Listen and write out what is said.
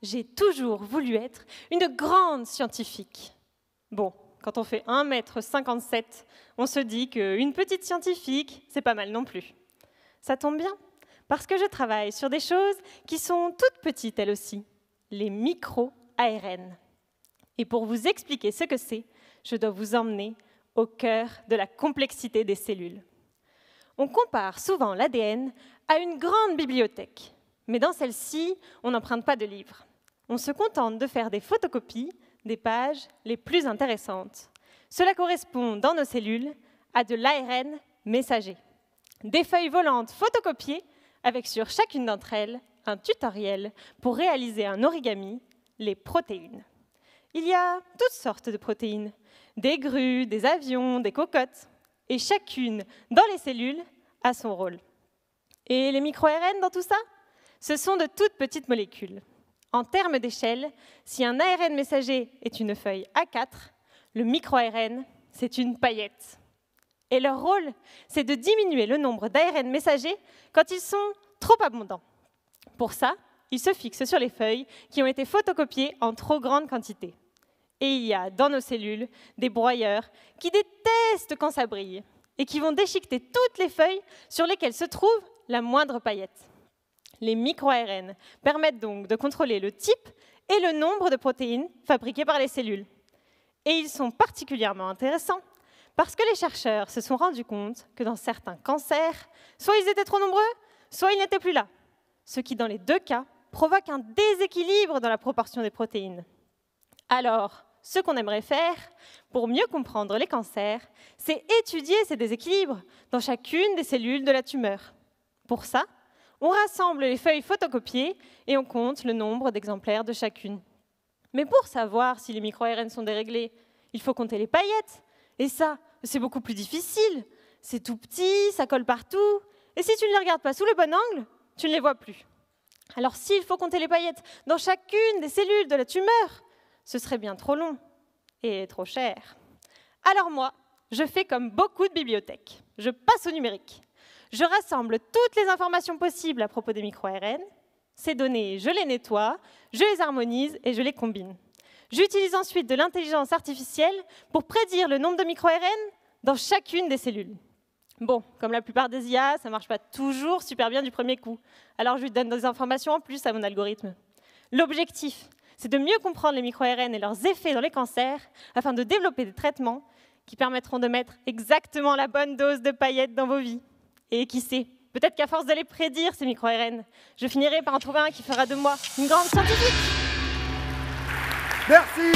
J'ai toujours voulu être une grande scientifique. Bon, quand on fait 1,57 m, on se dit qu'une petite scientifique, c'est pas mal non plus. Ça tombe bien, parce que je travaille sur des choses qui sont toutes petites elles aussi, les micro-ARN. Et pour vous expliquer ce que c'est, je dois vous emmener au cœur de la complexité des cellules. On compare souvent l'ADN à une grande bibliothèque, mais dans celle-ci, on n'emprunte pas de livres. On se contente de faire des photocopies des pages les plus intéressantes. Cela correspond dans nos cellules à de l'ARN messager. Des feuilles volantes photocopiées avec sur chacune d'entre elles un tutoriel pour réaliser un origami, les protéines. Il y a toutes sortes de protéines, des grues, des avions, des cocottes, et chacune dans les cellules a son rôle. Et les micro-ARN dans tout ça? Ce sont de toutes petites molécules. En termes d'échelle, si un ARN messager est une feuille A4, le micro-ARN, c'est une paillette. Et leur rôle, c'est de diminuer le nombre d'ARN messagers quand ils sont trop abondants. Pour ça, ils se fixent sur les feuilles qui ont été photocopiées en trop grande quantité. Et il y a dans nos cellules des broyeurs qui détestent quand ça brille et qui vont déchiqueter toutes les feuilles sur lesquelles se trouve la moindre paillette. Les micro-ARN permettent donc de contrôler le type et le nombre de protéines fabriquées par les cellules. Et ils sont particulièrement intéressants parce que les chercheurs se sont rendus compte que dans certains cancers, soit ils étaient trop nombreux, soit ils n'étaient plus là, ce qui dans les deux cas provoque un déséquilibre dans la proportion des protéines. Alors, ce qu'on aimerait faire pour mieux comprendre les cancers, c'est étudier ces déséquilibres dans chacune des cellules de la tumeur. Pour ça, on rassemble les feuilles photocopiées et on compte le nombre d'exemplaires de chacune. Mais pour savoir si les micro-ARN sont déréglés, il faut compter les paillettes. Et ça, c'est beaucoup plus difficile. C'est tout petit, ça colle partout. Et si tu ne les regardes pas sous le bon angle, tu ne les vois plus. Alors s'il faut compter les paillettes dans chacune des cellules de la tumeur, ce serait bien trop long et trop cher. Alors moi, je fais comme beaucoup de bibliothèques. Je passe au numérique. Je rassemble toutes les informations possibles à propos des micro-ARN. Ces données, je les nettoie, je les harmonise et je les combine. J'utilise ensuite de l'intelligence artificielle pour prédire le nombre de micro-ARN dans chacune des cellules. Bon, comme la plupart des IA, ça ne marche pas toujours super bien du premier coup. Alors je lui donne des informations en plus à mon algorithme. L'objectif, c'est de mieux comprendre les micro-ARN et leurs effets dans les cancers afin de développer des traitements qui permettront de mettre exactement la bonne dose de paillettes dans vos vies. Et qui sait, peut-être qu'à force de les prédire, ces micro-ARN, je finirai par en trouver un qui fera de moi une grande scientifique. Merci.